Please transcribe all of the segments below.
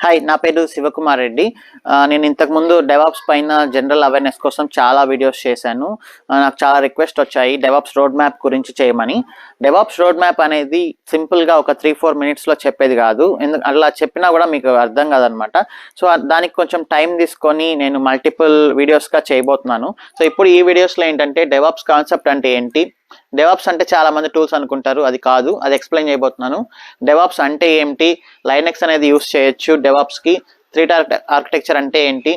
Hi, నా పేరు శివకుమార్ రెడ్డి. నేను ఇంతకుముందు డెవాప్స్ పైన జనరల్ అవేర్నెస్ కోసం చాలా వీడియోస్ చేశాను. నాకు చాలా రిక్వెస్ట్ వచ్చాయి డెవాప్స్ రోడ్ మ్యాప్ గురించి చేయమని. డెవాప్స్ రోడ్ మ్యాప్ అనేది సింపుల్గా ఒక 3-4 మినిట్స్లో చెప్పేది కాదు. అలా చెప్పినా కూడా మీకు అర్థం కాదనమాట. సో దానికి కొంచెం టైం తీసుకొని నేను మల్టిపుల్ వీడియోస్గా చేయబోతున్నాను. సో ఇప్పుడు ఈ వీడియోస్లో ఏంటంటే డెవాప్స్ కాన్సెప్ట్ అంటే ఏంటి, డెవాప్స్ అంటే చాలా మంది టూల్స్ అనుకుంటారు, అది కాదు, అది ఎక్స్ప్లెయిన్ చేయబోతున్నాను. డెవాప్స్ అంటే ఏంటి, లైనెక్స్ అనేది యూస్ చేయొచ్చు డెవాప్స్కి, 3 ఆర్కిటెక్చర్ అంటే ఏంటి,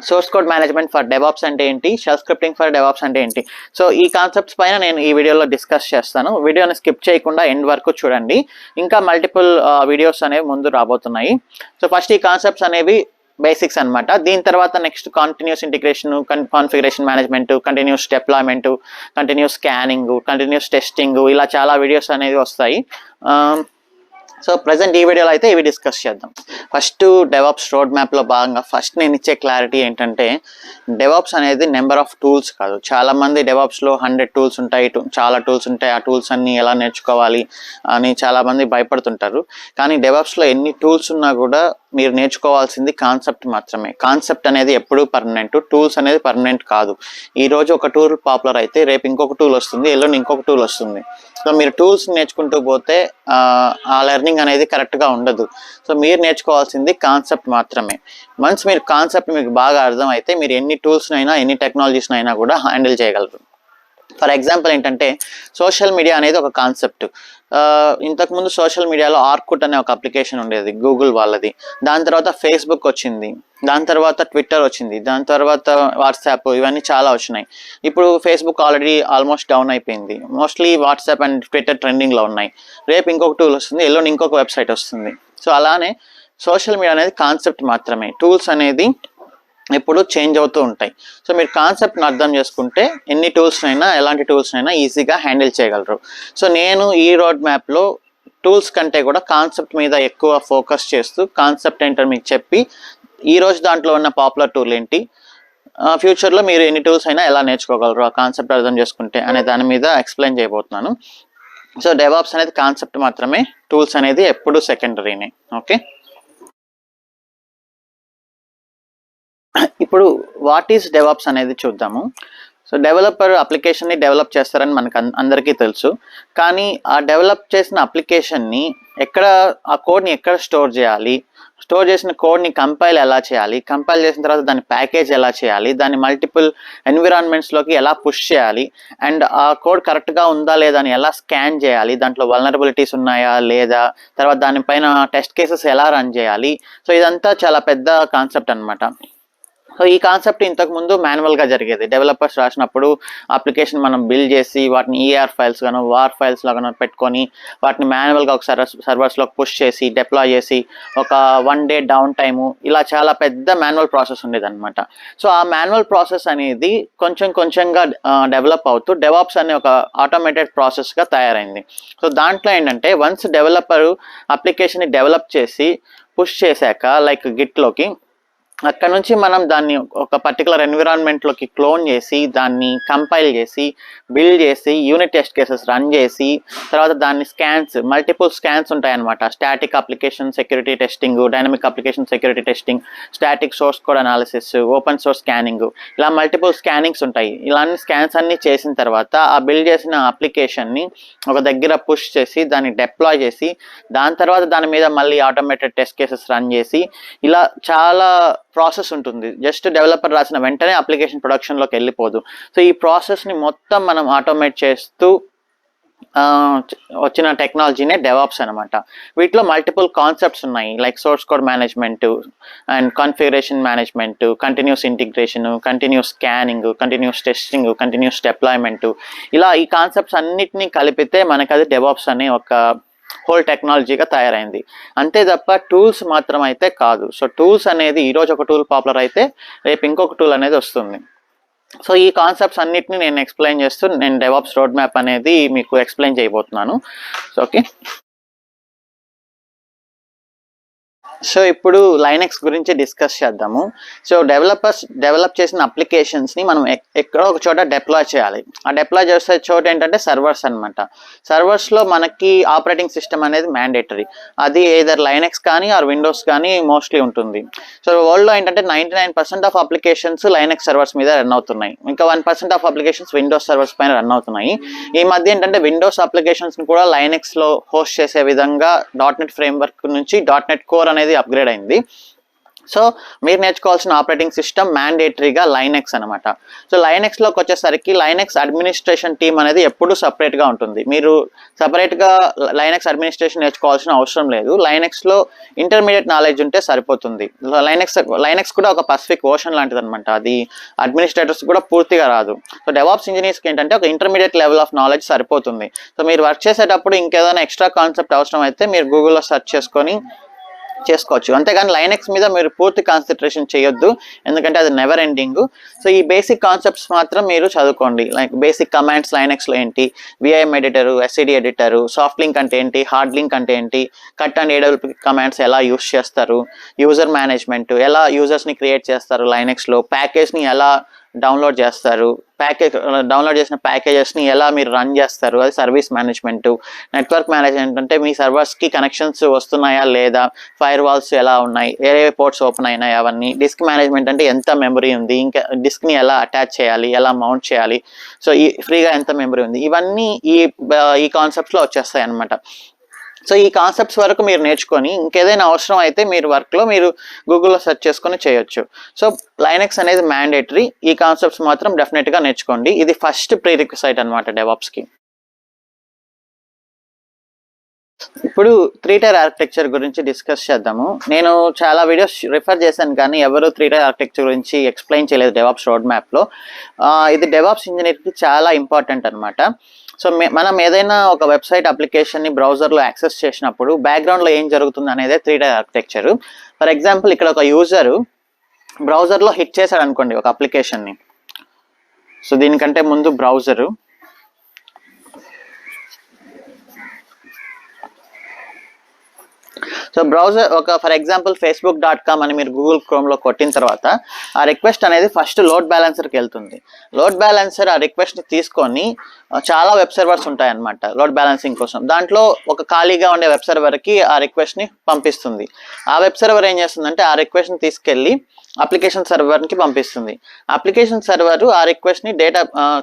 source code management for DevOps అంటే ఏంటి, షెల్ స్క్రిప్టింగ్ ఫర్ డెవాప్స్ అంటే ఏంటి. సో ఈ కాన్సెప్ట్స్ పైన నేను ఈ వీడియోలో డిస్కస్ చేస్తాను. వీడియోని స్కిప్ చేయకుండా ఎండ్ వరకు చూడండి. ఇంకా మల్టిపుల్ వీడియోస్ అనేవి ముందు రాబోతున్నాయి. సో ఫస్ట్ ఈ కాన్సెప్ట్స్ అనేవి బేసిక్స్ అనమాట. దీని తర్వాత next continuous integration, configuration management, continuous deployment, continuous scanning, continuous testing, ఇలా చాలా వీడియోస్ అనేవి వస్తాయి. సో ప్రజెంట్ ఈ వీడియోలో అయితే ఇవి డిస్కస్ చేద్దాం. ఫస్ట్ డెవాప్స్ రోడ్ మ్యాప్లో భాగంగా ఫస్ట్ నేను ఇచ్చే క్లారిటీ ఏంటంటే, డెవాప్స్ అనేది నెంబర్ ఆఫ్ టూల్స్ కాదు. చాలామంది డెవాప్స్లో 100 టూల్స్ ఉంటాయి, చాలా టూల్స్ ఉంటాయి, ఆ టూల్స్ అన్నీ ఎలా నేర్చుకోవాలి అని చాలామంది భయపడుతుంటారు. కానీ డెవాప్స్లో ఎన్ని టూల్స్ ఉన్నా కూడా మీరు నేర్చుకోవాల్సింది కాన్సెప్ట్ మాత్రమే. కాన్సెప్ట్ అనేది ఎప్పుడూ పర్మనెంట్, టూల్స్ అనేది పర్మనెంట్ కాదు. ఈరోజు ఒక టూల్ పాపులర్ అయితే రేపు ఇంకొక టూల్ వస్తుంది, ఎల్లుండి ఇంకొక టూల్ వస్తుంది. సో మీరు టూల్స్ నేర్చుకుంటూ పోతే ఆ లెర్నింగ్ అనేది కరెక్ట్గా ఉండదు. సో మీరు నేర్చుకోవాల్సింది కాన్సెప్ట్ మాత్రమే. వన్స్ మీరు కాన్సెప్ట్ మీకు బాగా అర్థమైతే మీరు ఎన్ని టూల్స్నైనా ఎన్ని టెక్నాలజీస్నైనా కూడా హ్యాండిల్ చేయగలరు. ఫర్ ఎగ్జాంపుల్ ఏంటంటే, సోషల్ మీడియా అనేది ఒక కాన్సెప్ట్. ఇంతకుముందు సోషల్ మీడియాలో ఆర్కుట్ అనే ఒక అప్లికేషన్ ఉండేది, గూగుల్ వాళ్ళది. దాని తర్వాత ఫేస్బుక్ వచ్చింది, దాని తర్వాత ట్విట్టర్ వచ్చింది, దాని తర్వాత వాట్సాప్, ఇవన్నీ చాలా వచ్చినాయి. ఇప్పుడు ఫేస్బుక్ ఆల్రెడీ ఆల్మోస్ట్ డౌన్ అయిపోయింది. మోస్ట్లీ వాట్సాప్ అండ్ ట్విట్టర్ ట్రెండింగ్లో ఉన్నాయి. రేపు ఇంకొక టూల్ వస్తుంది, ఎల్లుండి ఇంకొక వెబ్సైట్ వస్తుంది. సో అలానే సోషల్ మీడియా అనేది కాన్సెప్ట్ మాత్రమే, టూల్స్ అనేది ఎప్పుడు చేంజ్ అవుతూ ఉంటాయి. సో మీరు కాన్సెప్ట్ని అర్థం చేసుకుంటే ఎన్ని టూల్స్నైనా ఎలాంటి టూల్స్నైనా ఈజీగా హ్యాండిల్ చేయగలరు. సో నేను ఈ రోడ్ మ్యాప్లో టూల్స్ కంటే కూడా కాన్సెప్ట్ మీద ఎక్కువ ఫోకస్ చేస్తూ కాన్సెప్ట్ ఏంటో మీకు చెప్పి, ఈరోజు దాంట్లో ఉన్న పాపులర్ టూల్ ఏంటి, ఫ్యూచర్లో మీరు ఎన్ని టూల్స్ అయినా ఎలా నేర్చుకోగలరు ఆ కాన్సెప్ట్ అర్థం చేసుకుంటే అనే దాని మీద ఎక్స్ప్లెయిన్ చేయబోతున్నాను. సో డెవాప్స్ అనేది కాన్సెప్ట్ మాత్రమే, టూల్స్ అనేది ఎప్పుడు సెకండరీనే. ఓకే, ఇప్పుడు వాట్ ఈస్ డెవాప్స్ అనేది చూద్దాము. సో డెవలపర్ అప్లికేషన్ని డెవలప్ చేస్తారని మనకు అందరికీ తెలుసు. కానీ ఆ డెవలప్ చేసిన అప్లికేషన్ని ఆ కోడ్ని ఎక్కడ స్టోర్ చేయాలి, స్టోర్ చేసిన కోడ్ని కంపైల్ ఎలా చేయాలి, కంపైల్ చేసిన తర్వాత దాని ప్యాకేజ్ ఎలా చేయాలి, దాన్ని మల్టిపుల్ ఎన్విరాన్మెంట్స్లోకి ఎలా పుష్ చేయాలి, అండ్ ఆ కోడ్ కరెక్ట్గా ఉందా లేదా అని ఎలా స్కాన్ చేయాలి, దాంట్లో వల్నరబిలిటీస్ ఉన్నాయా లేదా, తర్వాత దానిపైన టెస్ట్ కేసెస్ ఎలా రన్ చేయాలి. సో ఇదంతా చాలా పెద్ద కాన్సెప్ట్ అనమాట. సో ఈ కాన్సెప్ట్ ఇంతకుముందు మాన్యువల్గా జరిగేది. డెవలపర్స్ రాసినప్పుడు అప్లికేషన్ మనం బిల్డ్ చేసి వాటిని ఈఆర్ ఫైల్స్ గానో వార్ ఫైల్స్ లాగానో పెట్టుకొని వాటిని మాన్యువల్గా ఒక సర్వర్స్లోకి పుష్ చేసి డిప్లాయ్ చేసి ఒక 1 డే డౌన్ టైము, ఇలా చాలా పెద్ద మాన్యువల్ ప్రాసెస్ ఉండేదన్నమాట. సో ఆ మాన్యువల్ ప్రాసెస్ అనేది కొంచెంగా డెవలప్ అవుతూ డెవాప్స్ అనే ఒక ఆటోమేటెడ్ ప్రాసెస్గా తయారైంది. సో దాంట్లో ఏంటంటే, వన్స్ డెవలపరు అప్లికేషన్ని డెవలప్ చేసి పుష్ చేశాక లైక్ గిట్లోకి, అక్కడ నుంచి మనం దాన్ని ఒక పర్టికులర్ ఎన్విరాన్మెంట్లోకి క్లోన్ చేసి దాన్ని కంపైల్ చేసి బిల్డ్ చేసి యూనిట్ టెస్ట్ కేసెస్ రన్ చేసి తర్వాత దాన్ని మల్టిపుల్ స్కాన్స్ ఉంటాయన్నమాట. Static application security testing, dynamic application security testing, static source code analysis, open source scanning, ఇలా మల్టిపుల్ స్కానింగ్స్ ఉంటాయి. ఇలాంటి స్కాన్స్ అన్ని చేసిన తర్వాత ఆ బిల్డ్ చేసిన అప్లికేషన్ని ఒక దగ్గర పుష్ చేసి దాన్ని డిప్లాయ్ చేసి దాని తర్వాత దాని మీద మళ్ళీ ఆటోమేటెడ్ టెస్ట్ కేసెస్ రన్ చేసి, ఇలా చాలా ప్రాసెస్ ఉంటుంది. జస్ట్ డెవలపర్ రాసిన వెంటనే అప్లికేషన్ ప్రొడక్షన్లోకి వెళ్ళిపోదు. సో ఈ ప్రాసెస్ని మొత్తం మనం ఆటోమేట్ చేస్తూ వచ్చిన టెక్నాలజీనే డెవాప్స్ అనమాట. వీటిలో మల్టిపుల్ కాన్సెప్ట్స్ ఉన్నాయి, like source code management and configuration management, continuous integration, continuous scanning, continuous testing, continuous deployment, ఇలా ఈ కాన్సెప్ట్స్ అన్నిటినీ కలిపితే మనకు అది డెవాప్స్ అనే ఒక హోల్ టెక్నాలజీగా తయారైంది. అంతే తప్ప టూల్స్ మాత్రం అయితే కాదు. సో టూల్స్ అనేది ఈరోజు ఒక టూల్ పాపులర్ అయితే రేపు ఇంకొక టూల్ అనేది వస్తుంది. సో ఈ కాన్సెప్ట్స్ అన్నిటిని నేను ఎక్స్ప్లెయిన్ చేస్తూ నేను డెవాప్స్ రోడ్ మ్యాప్ అనేది మీకు ఎక్స్ప్లెయిన్ చేయబోతున్నాను. సో ఓకే, సో ఇప్పుడు లైనెక్స్ గురించి డిస్కస్ చేద్దాము. సో డెవలప్ చేసిన అప్లికేషన్స్ని మనం ఎక్కడో ఒక చోట డిప్లాయ్ చేయాలి. ఆ డిప్లాయ్ చేసే చోట ఏంటంటే సర్వర్స్ అనమాట. సర్వర్స్లో మనకి ఆపరేటింగ్ సిస్టమ్ అనేది మ్యాండేటరీ. అది ఏదర్ లైనెక్స్ కానీ ఆర్ విండోస్ కానీ మోస్ట్లీ ఉంటుంది. సో వరల్డ్లో ఏంటంటే 99% ఆఫ్ అప్లికేషన్స్ లైనెక్స్ సర్వర్స్ మీద రన్ అవుతున్నాయి. ఇంకా 1% ఆఫ్ అప్లికేషన్స్ విండోస్ సర్వర్స్ పైన రన్ అవుతున్నాయి. ఈ మధ్య ఏంటంటే విండోస్ అప్లికేషన్స్ని కూడా లైనెక్స్లో హోస్ట్ చేసే విధంగా .NET ఫ్రేమ్వర్క్ నుంచి .NET కోర్ అనేది అప్గ్రేడ్ అయింది. సో మీరు నేర్చుకోవాల్సిన ఆపరేటింగ్ సిస్టమ్ మ్యాండేటరీగా లైనెక్స్ అనమాట. సో లైనెక్స్లోకి వచ్చేసరికి లైనెక్స్ అడ్మినిస్ట్రేషన్ టీమ్ అనేది ఎప్పుడూ సపరేట్గా ఉంటుంది. మీరు సపరేట్గా లైనెక్స్ అడ్మినిస్ట్రేషన్ నేర్చుకోవాల్సిన అవసరం లేదు. లైనెక్స్లో ఇంటర్మీడియట్ నాలెడ్జ్ ఉంటే సరిపోతుంది. లైనెక్స్ కూడా ఒక పసిఫిక్ ఓషన్ లాంటిది అనమాట. అది అడ్మినిస్ట్రేటర్స్ కూడా పూర్తిగా రాదు. సో డెవాప్స్ ఇంజనీర్స్కి ఏంటంటే ఒక ఇంటర్మీడియట్ లెవెల్ ఆఫ్ నాలెడ్జ్ సరిపోతుంది. సో మీరు వర్క్ చేసేటప్పుడు ఇంకేదైనా ఎక్స్ట్రా కాన్సెప్ట్ అవసరం అయితే మీరు గూగుల్లో సెర్చ్ చేసుకొని చేసుకోవచ్చు. అంతేగాని లైనెక్స్ మీద మీరు పూర్తి కాన్సన్ట్రేషన్ చేయొద్దు, ఎందుకంటే అది నెవర్ ఎండింగ్. సో ఈ బేసిక్ కాన్సెప్ట్స్ మాత్రం మీరు చదువుకోండి. లైక్ బేసిక్ కమాండ్స్ లైనెక్స్లో ఏంటి, VIM editor, SCD editor, soft link అంటే ఏంటి, హార్డ్ లింక్ అంటే ఏంటి, కట్ అండ్ ఏడబ్ల్యూపీ కమాండ్స్ ఎలా యూస్ చేస్తారు, యూజర్ మేనేజ్మెంట్ ఎలా యూజర్స్ని క్రియేట్ చేస్తారు లైనెక్స్లో, ప్యాకేజ్ని ఎలా డౌన్లోడ్ చేస్తారు, డౌన్లోడ్ చేసిన ప్యాకేజెస్ని ఎలా మీరు రన్ చేస్తారు, అది సర్వీస్ మేనేజ్మెంట్. నెట్వర్క్ మేనేజ్మెంట్ అంటే మీ సర్వర్స్కి కనెక్షన్స్ వస్తున్నాయా లేదా, ఫైర్ వాల్స్ ఎలా ఉన్నాయి, ఏ పోర్ట్స్ ఓపెన్ అయినాయి అవన్నీ. డిస్క్ మేనేజ్మెంట్ అంటే ఎంత మెమరీ ఉంది, ఇంకా డిస్క్ని ఎలా అటాచ్ చేయాలి, ఎలా మౌంట్ చేయాలి, సో ఈ ఫ్రీగా ఎంత మెమరీ ఉంది, ఇవన్నీ ఈ కాన్సెప్ట్స్లో వచ్చేస్తాయి అన్నమాట. సో ఈ కాన్సెప్ట్స్ వరకు మీరు నేర్చుకొని ఇంకేదైనా అవసరం అయితే మీరు వర్క్లో మీరు గూగుల్లో సెర్చ్ చేసుకొని చేయొచ్చు. సో లైనెక్స్ అనేది మ్యాండేటరీ. ఈ కాన్సెప్ట్స్ మాత్రం డెఫినెట్గా నేర్చుకోండి. ఇది ఫస్ట్ ప్రీ రిక్విజైట్ అనమాట డెవాప్స్కి. ఇప్పుడు 3-tier ఆర్కిటెక్చర్ గురించి డిస్కస్ చేద్దాము. నేను చాలా వీడియోస్ రిఫర్ చేశాను కానీ ఎవరు 3-tier ఆర్కిటెక్చర్ గురించి ఎక్స్ప్లెయిన్ చేయలేదు డెవాప్స్ రోడ్ మ్యాప్లో. ఇది డెవాప్స్ ఇంజనీర్కి చాలా ఇంపార్టెంట్ అనమాట. సో మనం ఏదైనా ఒక వెబ్సైట్ అప్లికేషన్ని బ్రౌజర్లో యాక్సెస్ చేసినప్పుడు బ్యాక్గ్రౌండ్లో ఏం జరుగుతుంది అనేది 3-tier ఆర్కిటెక్చర్. ఫర్ ఎగ్జాంపుల్ ఇక్కడ ఒక యూజరు బ్రౌజర్లో హిట్ చేశాడు అనుకోండి ఒక అప్లికేషన్ని. సో దీనికంటే ముందు బ్రౌజరు, సో బ్రౌజర్ ఒక ఫర్ ఎగ్జాంపుల్ facebook.com అని మీరు గూగుల్ క్రోమ్లో కొట్టిన తర్వాత ఆ రిక్వెస్ట్ అనేది ఫస్ట్ లోడ్ బ్యాలెన్సర్కి వెళ్తుంది. లోడ్ బ్యాలెన్సర్ ఆ రిక్వెస్ట్ని తీసుకొని చాలా వెబ్ సర్వర్స్ ఉంటాయన్నమాట లోడ్ బ్యాలెన్సింగ్ కోసం. దాంట్లో ఒక ఖాళీగా ఉండే వెబ్ సర్వర్కి ఆ రిక్వెస్ట్ని పంపిస్తుంది. ఆ వెబ్ సర్వర్ ఏం చేస్తుందంటే ఆ రిక్వెస్ట్ని తీసుకెళ్ళి అప్లికేషన్ సర్వర్కి పంపిస్తుంది. అప్లికేషన్ సర్వర్ ఆ రిక్వెస్ట్ని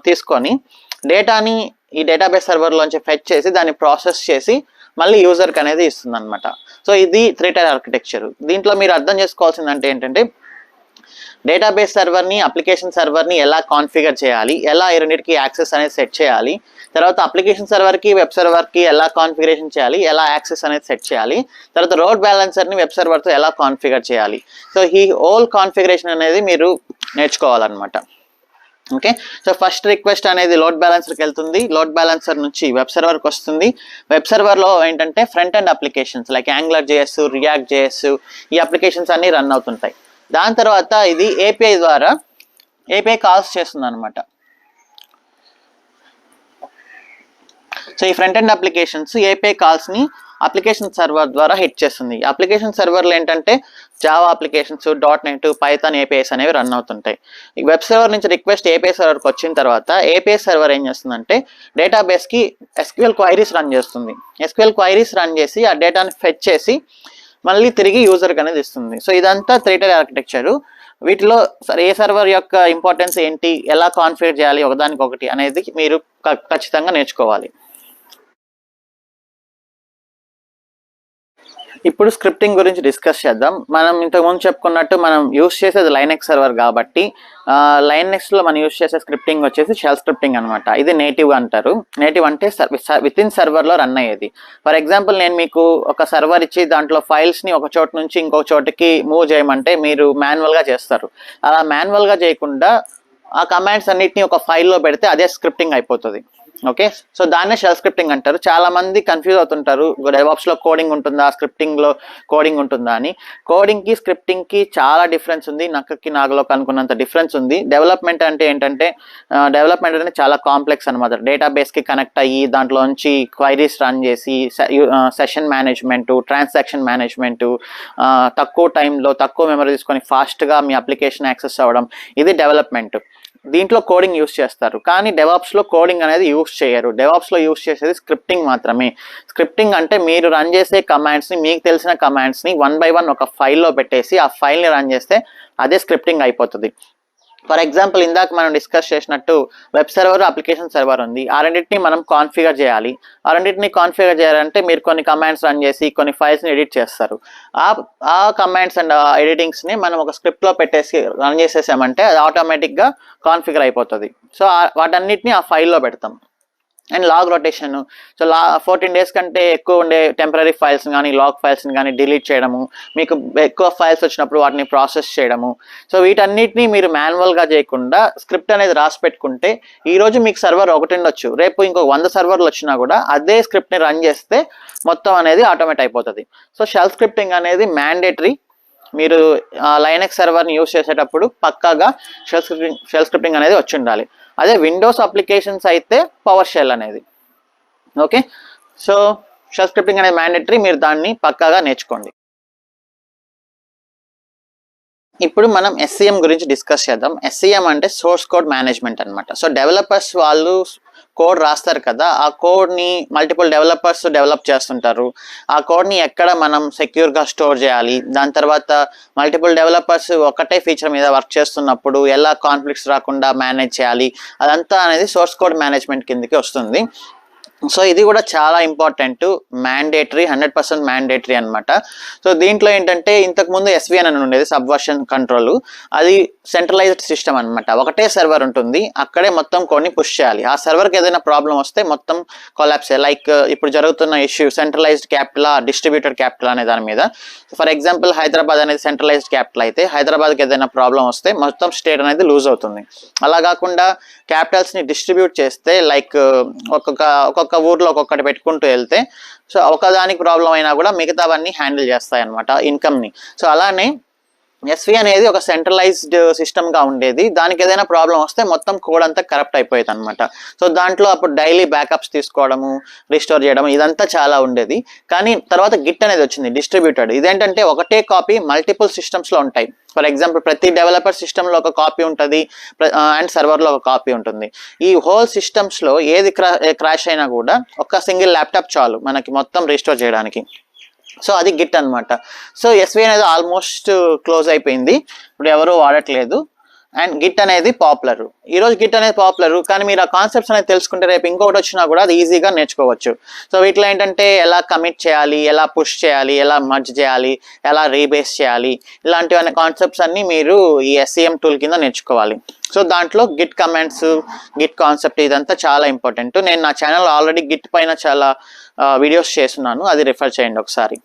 తీసుకొని డేటాని ఈ డేటాబేస్ సర్వర్లోంచి ఫెచ్ చేసి దాన్ని ప్రాసెస్ చేసి మళ్ళీ యూజర్కి అనేది ఇస్తుంది అనమాట. సో ఇది 3-tier ఆర్కిటెక్చర్. దీంట్లో మీరు అర్థం చేసుకోవాల్సిందంటే ఏంటంటే డేటాబేస్ సర్వర్ని అప్లికేషన్ సర్వర్ని ఎలా కాన్ఫిగర్ చేయాలి, ఎలా ఈ రెండింటికి యాక్సెస్ అనేది సెట్ చేయాలి, తర్వాత అప్లికేషన్ సర్వర్కి వెబ్ సర్వర్కి ఎలా కాన్ఫిగరేషన్ చేయాలి, ఎలా యాక్సెస్ అనేది సెట్ చేయాలి, తర్వాత లోడ్ బ్యాలెన్సర్ని వెబ్ సర్వర్తో ఎలా కాన్ఫిగర్ చేయాలి. సో ఈ హోల్ కాన్ఫిగరేషన్ అనేది మీరు నేర్చుకోవాలన్నమాట. ఓకే, సో ఫస్ట్ రిక్వెస్ట్ అనేది లోడ్ బ్యాలెన్సర్కి వెళ్తుంది. లోడ్ బ్యాలెన్సర్ నుంచి వెబ్ సర్వర్కి వస్తుంది. వెబ్ సర్వర్లో ఏంటంటే front end applications like angular JS, react JS ఈ అప్లికేషన్స్ అన్నీ రన్ అవుతుంటాయి. దాని తర్వాత ఇది ఏపీఐ ద్వారా ఏపీఐ కాల్స్ చేస్తుంది అనమాట. సో ఈ ఫ్రంట్ ఎండ్ అప్లికేషన్స్ ఏపీఐ కాల్స్ని అప్లికేషన్ సర్వర్ ద్వారా హిట్ చేస్తుంది. అప్లికేషన్ సర్వర్లు ఏంటంటే Java applications, .NET, Python APIs అనేవి రన్ అవుతుంటాయి. ఈ వెబ్ సర్వర్ నుంచి రిక్వెస్ట్ ఏపీఐ సర్వర్కి వచ్చిన తర్వాత ఏపీఐ సర్వర్ ఏం చేస్తుందంటే డేటాబేస్కి SQL క్వైరీస్ రన్ చేస్తుంది. SQL క్వైరీస్ రన్ చేసి ఆ డేటాని ఫెచ్ చేసి మళ్ళీ తిరిగి యూజర్కి అనేది ఇస్తుంది. సో ఇదంతా 3-tier ఆర్కిటెక్చరు. వీటిలో ఏ సర్వర్ యొక్క ఇంపార్టెన్స్ ఏంటి, ఎలా కాన్ఫిగర్ చేయాలి ఒకదానికొకటి అనేది మీరు ఖచ్చితంగా నేర్చుకోవాలి. ఇప్పుడు స్క్రిప్టింగ్ గురించి డిస్కస్ చేద్దాం. మనం ఇంతకుముందు చెప్పుకున్నట్టు మనం యూస్ చేసేది లైనెక్స్ సర్వర్ కాబట్టి లైనెక్స్లో మనం యూస్ చేసే స్క్రిప్టింగ్ వచ్చేసి షెల్ స్క్రిప్టింగ్ అనమాట. ఇది నేటివ్ అంటారు. నేటివ్ అంటే విత్ ఇన్ సర్వర్లో రన్ అయ్యేది. ఫర్ ఎగ్జాంపుల్ నేను మీకు ఒక సర్వర్ ఇచ్చి దాంట్లో ఫైల్స్ని ఒక చోటు నుంచి ఇంకొక చోటుకి మూవ్ చేయమంటే మీరు మాన్యువల్గా చేస్తారు. అలా మాన్యువల్గా చేయకుండా ఆ కమాండ్స్ అన్నిటిని ఒక ఫైల్లో పెడితే అదే స్క్రిప్టింగ్ అయిపోతుంది. ఓకే, సో దాన్నే షెల్ స్క్రిప్టింగ్ అంటారు. చాలా మంది కన్ఫ్యూజ్ అవుతుంటారు, డెవాప్స్లో కోడింగ్ ఉంటుందా, స్క్రిప్టింగ్లో కోడింగ్ ఉంటుందా అని. కోడింగ్కి స్క్రిప్టింగ్కి చాలా డిఫరెన్స్ ఉంది, నక్కకి నాగలోకి అనుకున్నంత డిఫరెన్స్ ఉంది. డెవలప్మెంట్ అంటే ఏంటంటే డెవలప్మెంట్ అనేది చాలా కాంప్లెక్స్ అనమాట. డేటాబేస్కి కనెక్ట్ అయ్యి దాంట్లోంచి క్వైరీస్ రన్ చేసి సెషన్ మేనేజ్మెంటు, ట్రాన్సాక్షన్ మేనేజ్మెంటు, తక్కువ టైంలో తక్కువ మెమరీ తీసుకొని ఫాస్ట్గా మీ అప్లికేషన్ యాక్సెస్ అవ్వడం, ఇది డెవలప్మెంట్. దీంట్లో కోడింగ్ యూస్ చేస్తారు, కానీ డెవాప్స్లో కోడింగ్ అనేది యూస్ చేయరు. డెవాప్స్లో యూస్ చేసేది స్క్రిప్టింగ్ మాత్రమే. స్క్రిప్టింగ్ అంటే మీరు రన్ చేసే కమాండ్స్ని, మీకు తెలిసిన కమాండ్స్ని 1 by 1 ఒక ఫైల్లో పెట్టేసి ఆ ఫైల్ని రన్ చేస్తే అదే స్క్రిప్టింగ్ అయిపోతుంది. ఫర్ ఎగ్జాంపుల్, ఇందాక మనం డిస్కస్ చేసినట్టు వెబ్ సర్వర్, అప్లికేషన్ సర్వర్ ఉంది. ఆ రెండింటిని మనం కాన్ఫిగర్ చేయాలి. ఆ రెండింటిని కాన్ఫిగర్ చేయాలంటే మీరు కొన్ని కమాండ్స్ రన్ చేసి కొన్ని ఫైల్స్ని ఎడిట్ చేస్తారు. ఆ కమాండ్స్ అండ్ ఎడిటింగ్స్ని మనం ఒక స్క్రిప్ట్లో పెట్టేసి రన్ చేసేసామంటే అది ఆటోమేటిక్గా కాన్ఫిగర్ అయిపోతుంది. సో వాటన్నిటిని ఆ ఫైల్లో పెడతాం. And log rotation, so 14 days కంటే ఎక్కువ ఉండే టెంపరీ ఫైల్స్ని కానీ లాగ్ ఫైల్స్ని కానీ డిలీట్ చేయడము, మీకు ఎక్కువ ఫైల్స్ వచ్చినప్పుడు వాటిని ప్రాసెస్ చేయడము. సో వీటన్నిటిని మీరు మాన్యువల్గా చేయకుండా స్క్రిప్ట్ అనేది రాసి పెట్టుకుంటే ఈరోజు మీకు సర్వర్ ఒకటి ఉండొచ్చు, రేపు ఇంకో 100 సర్వర్లు వచ్చినా కూడా అదే స్క్రిప్ట్ని రన్ చేస్తే మొత్తం అనేది ఆటోమేట్ అయిపోతుంది. సో షెల్ స్క్రిప్టింగ్ అనేది మ్యాండేటరీ. మీరు లైనక్స్ సర్వర్ని యూస్ చేసేటప్పుడు పక్కాగా షెల్ స్క్రిప్టింగ్ అనేది వచ్చి ఉండాలి. అదే విండోస్ అప్లికేషన్స్ అయితే పవర్ షెల్ అనేది. ఓకే, సో షెల్ స్క్రిప్టింగ్ అనేది మ్యాండేటరీ, మీరు దాన్ని పక్కాగా నేర్చుకోండి. ఇప్పుడు మనం SCM గురించి డిస్కస్ చేద్దాం. SCM అంటే సోర్స్ కోడ్ మేనేజ్మెంట్ అనమాట. సో డెవలపర్స్ వాళ్ళు కోడ్ రాస్తారు కదా, ఆ కోడ్ని మల్టిపుల్ డెవలపర్స్ డెవలప్ చేస్తుంటారు. ఆ కోడ్ని ఎక్కడ మనం సెక్యూర్గా స్టోర్ చేయాలి, దాని తర్వాత మల్టిపుల్ డెవలపర్స్ ఒకటే ఫీచర్ మీద వర్క్ చేస్తున్నప్పుడు ఎలా కాన్ఫ్లిక్ట్స్ రాకుండా మేనేజ్ చేయాలి, అదంతా అనేది సోర్స్ కోడ్ మేనేజ్మెంట్ కిందకి వస్తుంది. సో ఇది కూడా చాలా ఇంపార్టెంట్, మ్యాండేటరీ, 100% మ్యాండేటరీ అనమాట. సో దీంట్లో ఏంటంటే ఇంతకుముందు SVN అని ఉండేది, సబ్వర్షన్ కంట్రోల్. అది సెంట్రలైజ్డ్ సిస్టమ్ అనమాట. ఒకటే సర్వర్ ఉంటుంది, అక్కడే మొత్తం కొన్ని పుష్ చేయాలి. ఆ సర్వర్కి ఏదైనా ప్రాబ్లం వస్తే మొత్తం కొలాప్స్. లైక్ ఇప్పుడు జరుగుతున్న issue centralised capital, distributed capital అనే దాని మీద. ఫర్ ఎగ్జాంపుల్, హైదరాబాద్ అనేది సెంట్రలైజ్డ్ క్యాపిటల్ అయితే హైదరాబాద్కి ఏదైనా ప్రాబ్లం వస్తే మొత్తం స్టేట్ అనేది లూజ్ అవుతుంది. అలా కాకుండా క్యాపిటల్స్ని డిస్ట్రిబ్యూట్ చేస్తే, లైక్ ఒక్కొక్క ఊర్లో ఒక్కొక్కటి పెట్టుకుంటూ వెళ్తే, సో ఒకదానికి ప్రాబ్లం అయినా కూడా మిగతావన్నీ హ్యాండిల్ చేస్తాయి అనమాట, ఇన్కమ్ని. సో అలానే SV అనేది ఒక సెంట్రలైజ్డ్ సిస్టమ్గా ఉండేది. దానికి ఏదైనా ప్రాబ్లం వస్తే మొత్తం కోడ్ అంతా కరప్ట్ అయిపోయేది అనమాట. సో దాంట్లో అప్పుడు డైలీ బ్యాకప్స్ తీసుకోవడము, రిస్టోర్ చేయడం, ఇదంతా చాలా ఉండేది. కానీ తర్వాత గిట్ అనేది వచ్చింది, డిస్ట్రిబ్యూటెడ్. ఇదేంటంటే ఒకటే కాపీ మల్టిపుల్ సిస్టమ్స్లో ఉంటాయి. ఫర్ ఎగ్జాంపుల్, ప్రతి డెవలపర్ సిస్టంలో ఒక కాపీ ఉంటుంది అండ్ సర్వర్లో ఒక కాపీ ఉంటుంది. ఈ హోల్ సిస్టమ్స్లో ఏది క్రాష్ అయినా కూడా ఒక సింగిల్ ల్యాప్టాప్ చాలు మనకి మొత్తం రిస్టోర్ చేయడానికి. సో అది గిట్ అనమాట. సో SV అనేది ఆల్మోస్ట్ క్లోజ్ అయిపోయింది, ఇప్పుడు ఎవరు వాడట్లేదు. అండ్ గిట్ అనేది పాపులర్. ఈరోజు గిట్ అనేది పాపులర్, కానీ మీరు ఆ కాన్సెప్ట్స్ అనేది తెలుసుకుంటే రేపు ఇంకొకటి వచ్చినా కూడా అది ఈజీగా నేర్చుకోవచ్చు. సో వీటిలో ఏంటంటే ఎలా కమిట్ చేయాలి, ఎలా పుష్ చేయాలి, ఎలా మర్జ్ చేయాలి, ఎలా రీబేస్ చేయాలి, ఇలాంటివన్నీ కాన్సెప్ట్స్ అన్నీ మీరు ఈ SCM టూల్ కింద నేర్చుకోవాలి. సో దాంట్లో గిట్ కమాండ్స్, గిట్ కాన్సెప్ట్, ఇదంతా చాలా ఇంపార్టెంట్. నేను నా ఛానల్ ఆల్రెడీ గిట్ పైన చాలా వీడియోస్ చేస్తున్నాను, అది రిఫర్ చేయండి ఒకసారి.